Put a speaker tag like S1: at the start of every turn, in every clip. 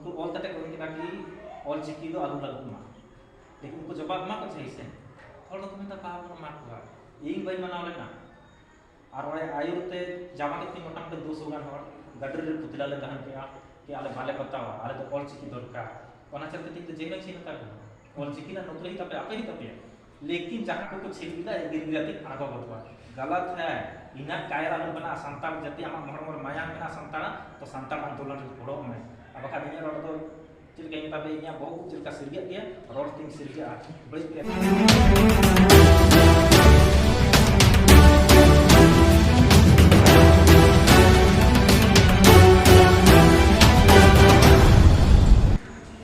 S1: उनको ऑल कते को कि ऑल चिकी दो आलू लागू मा लेकिन उनको जवाब मा को चाहिए से और तो मैं का मा को इन बाई मनाव लेना और ओए आयुते जामा के मोटा मोटा 200 गान हर गडर रे पुतला ले दहन के आले बाले बतावा आले तो ऑल चिकी दरकार ओना चलते ठीक तो जेबे छिन का ऑल चिकी ना नौकरी तपे आपे ही तपे लेकिन जहां को छिल दिला गिरगिराते आगो बतवा गलत है इना कायरा बना संताल जति आमा मोहर माया मेना संताल तो संताल आंदोलन पड़ो में अब का दिन रोड तो चिल के तबे इया बहुत चिल का सिरगे दिया रोड तीन सिरगे बड़ी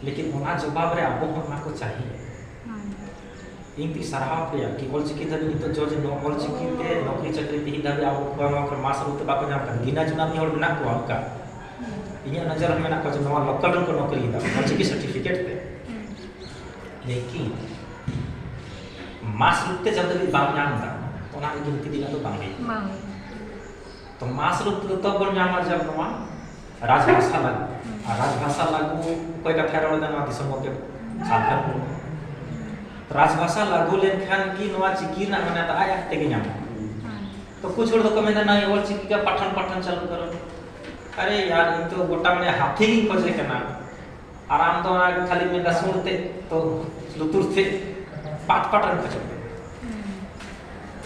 S1: लेकिन वहाँ जवाब रे अब हम को चाहिए इंती सराहब पे कि ऑल चिकी धबी तो जो नो ऑल चिकी के नौकरी चाकरी ती धबी अब को मास रुते बाको नाम कर गिना चुना मी होड़ ना को का इया नजर में ना को जो नवा लोकल को नौकरी दा ऑल चिकी सर्टिफिकेट पे लेकिन मास रुते जब तक बाम नाम दा ओना के गिनती दिना तो बांगे तो मास रुते तो बन नाम जब नवा राजभाषा लागू कोई कथा रोड ना दिसम के साधन राजभाषा लागू लेनखान की नवा चिकी ना माने ता आया तेगे नाम तो कुछ और तो कमेंट ना ऑल चिकी का पठन चालू करो अरे यार इन तो गोटा माने हाथी ही खोजे के ना आराम तो खाली में सुनते तो लुतुर से पाठन खोजे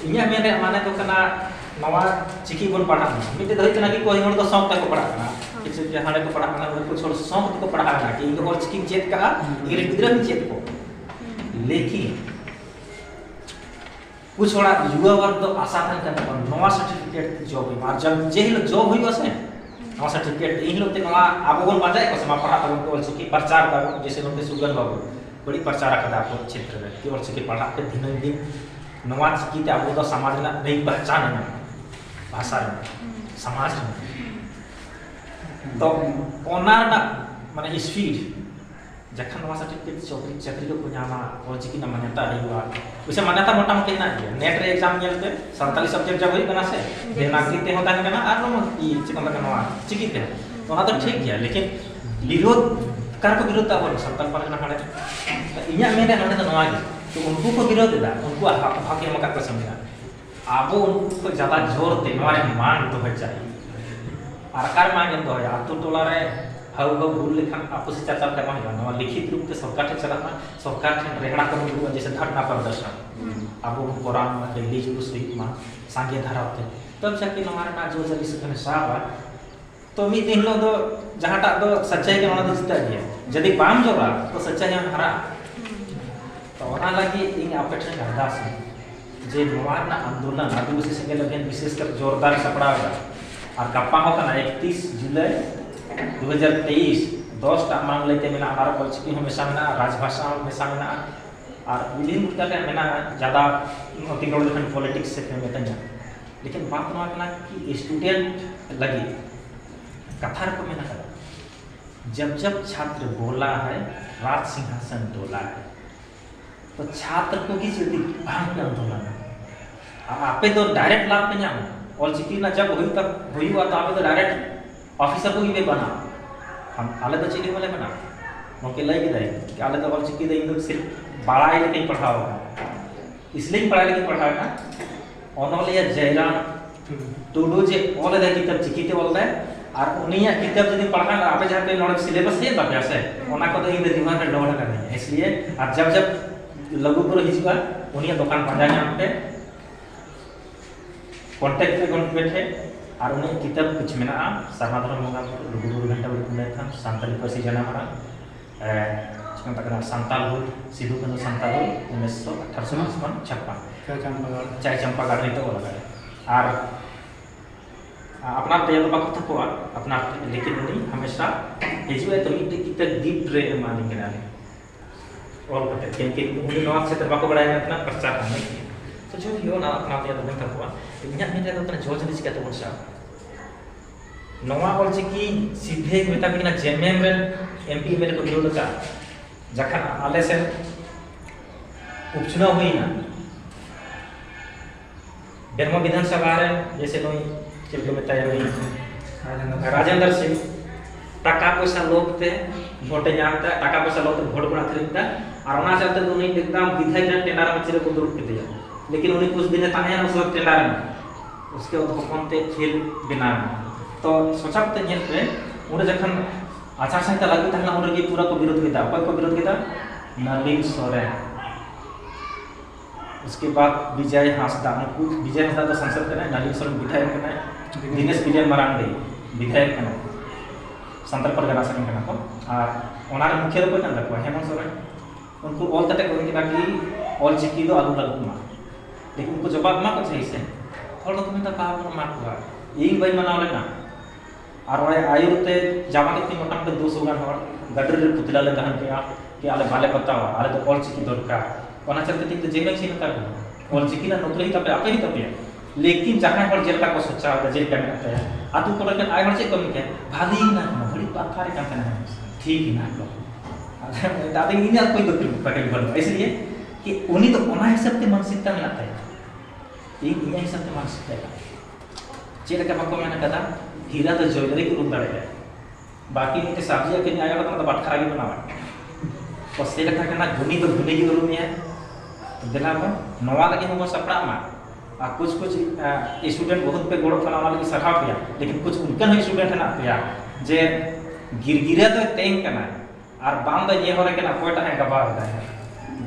S1: इया मेरे माने तो कना नवा चिकी बोल पढ़ा मिटे धई तना की कोई हण तो शौक तक पढ़ा ना किछ जे हाले को पढ़ा ना कुछ और शौक को पढ़ा ना कि इन और चिकी चेत का गिरे गिदरा चेत को लेकिन कुछ थोड़ा युवा वर्ग तो आशा था कि नवा सर्टिफिकेट जॉब हुई मार जब जे लोग जॉब हुई वसे नवा सर्टिफिकेट इन लोग ते नवा आबोगन बाजाए को समा पढ़ा तो ऑल चिकी प्रचार कर जैसे लोग सुगन बाबू बड़ी प्रचार करता आपको क्षेत्र में कि ऑल चिकी पढ़ा के दिन दिन नवा चिकी ते आबो तो समाज ना नई पहचान में भाषा में समाज में तो ओना ना माने स्पीड जखन नवा सर्टिफिकेट चाकरी को नामा ऑल चिकी ना मान्यता हुआ वैसे मान्यता मोटा मोटी ना नेट रे एग्जाम नेलते 47 सब्जेक्ट जब हुई बना से देवनागरी ते होता है ना और नो ई चिकन का नवा चिकी ते तो ना तो ठीक है लेकिन विरोध कार को विरोध ताबो संताल पर ना हड़े इया मेरे ना तो नवा तो उनको को विरोध दा उनको हक के मका को समझा आबो उनको को ज्यादा जोर दे नवा मान तो हो चाहिए आकार मांगे तो है आतु टोला रे हाउ भूल लेखन आपस चर्चा करना है नवा लिखित रूप से सरकार के चलाना सरकार के रेहड़ा कर जैसे धरना प्रदर्शन अब कोरान में दिल्ली जुलूस हुई मां सांगे धारा होते तब जाके हमारे ना जो जल्दी से कने साहब तो मी दिन लो दो जहां टा दो सच्चाई के ना जिता दिया यदि बाम जोरा तो सच्चाई में हरा तो ओना लगी इन अपेक्षा अरदास जे नवा ना आंदोलन आदिवासी संगे लगन विशेषकर जोरदार सपड़ागा और गप्पा हो कना 31 जुलाई 2023 10 टा मांग लेते मेना हमारा ऑल चिकी हमेशा में राजभाषा हमेशा में और विभिन्न मुद्दा के मेना ज्यादा नोटिंग लेखन पॉलिटिक्स से में तंजा लेकिन बात ना करना कि स्टूडेंट लगी कथा को मेना करा जब छात्र बोला है राज सिंहासन डोला है तो छात्र को की जल्दी भांग आंदोलन आपे तो डायरेक्ट लाभ पे जाओ ऑल चिकी ना जब हुई तब हुई हुआ तो आपे तो डायरेक्ट ऑफिसर को भी बना हम आले तो चिकी वाले बना उनके लगे दे कि आले तो ऑल चिकी दे इन सिर्फ पढ़ाई लेके पढ़ाओ इसलिए पढ़ाई लेके पढ़ाओ ओनोले जयराम टुडू जे ऑल दे किताब चिकी ते बोलदा और उनिया किताब जदी पढ़ा आपे जहां पे नॉलेज सिलेबस है अभ्यास है ओना को तो इन दिमाग में डोड़ करनी है इसलिए अब जब लघु पुरो हिजुआ उनिया दुकान पंजा नाम पे कांटेक्ट पे कौन बैठे और उन्हें किताब कुछ मेना समाधान होगा लघु घंटा बड़े था सांताली पासी जाना हमारा चिकन तक संताल हुल सिद्धू कनु संताल हुल 1958 चाय चंपा गाड़ी तो लगा और अपना तैयार बाको थको अपना लेकिन उन्हीं हमेशा हिजुए तो मिट्टी किताब दीप रे मानी के नाले और कहते हैं कि उन्हीं नवा क्षेत्र बाको बढ़ाया अपना प्रचार करने के तो जो यो ना अपना तैयार तो थको इन्हें मेरे तो अपना जोज दिस क्या तो बोल सा नवा ऑल चिकी सीधे मेटा बिना जेएमएम रे एमपी मेरे को विरोध का जखन आले से उपचुनाव हुई ना बेरमो विधानसभा रे जैसे कोई चिल्को में तैयार हुई राजेंद्र सिंह टाका पैसा लोभ ते भोटे नामता टाका पैसा लोभ ते भोट बना खरीदता और ओना चलते तो उन्हीं एकदम विधायक टेंडर में चिरे को दुरुप के दिया लेकिन उन्हीं कुछ दिन ताहे उस वक्त टेंडर में उसके बाद ते खेल बिना तो सोचा ते नेल पे उन्हें जखन आचार संहिता लागू था ना उन्हें पूरा को विरोध किया कोई को विरोध किया नलिन सोरेन उसके बाद विजय हांसदा उनको विजय हांसदा तो संसद करना नलिन सोरेन विधायक करना दिनेश विजय मरांडी विधायक करना संतर परगना से करना को और ओनार मुख्य रूप में रखवा हेमंत सोरेन उनको ऑल तक कोई कि ऑल चिकी दो आलू लागू मा लेकिन उनको जवाब मा को चाहिए से और तो तुम्हें तो कहा पर मार हुआ यही भाई मनाव लेना और वह आयुर्ते जावा के मोटा मोटा 200 गान और गडर रे पुतला ले दहन के आले बाले बतावा आले तो ऑल चिकी दरकार ओना चलते ठीक जेल में छीन कर ऑल चिकी ना नौकरी तबे आपे ही तबे लेकिन जहां पर जेल का को सोचा जेल का में आतु को लेकर आय हर से कमी के भाली ना बड़ी बात थारे का ना ठीक ना लो दादी इन कोई तो पकड़ बन इसलिए कि उन्हीं तो ओना हिसाब के मानसिकता में आता है एक ये हिसाब के मानसिकता है जेल का बको मैंने कहा हीरा तो ज्वेलरी के रूप दाड़े है बाकी नीचे सब्जी के आया तो बात खराब बनावा तो से लगा के ना धुनी तो धुनी की रूप में है तो दिला को नवा लगे हम सपड़ा मा आ कुछ स्टूडेंट बहुत पे गोड़ फना वाले की सराह किया लेकिन कुछ उनका नहीं स्टूडेंट है ना किया जे गिरगिरा तो तेंग करना और बाम तो ये हो रहा है ना कोटा है गवा होता है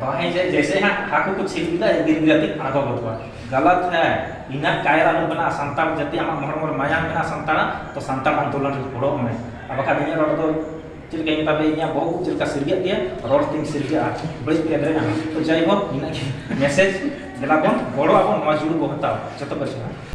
S1: बाहें जैसे हाँ हाकू को छिल दिया गिरगिरा तक आगो बतवा गलत है इना कायरा नु बना संतान जति हम मोर माया बना संतान तो संतान आंदोलन पड़ो में अब का दिन रोड तो चिल के तब इया बहुत चिल का सिरगिया दिया रोड तीन सिरगिया बड़ी पे दे तो जाई हो इना मैसेज दिला बन बड़ो अब नवा जुड़ को हता जत बचना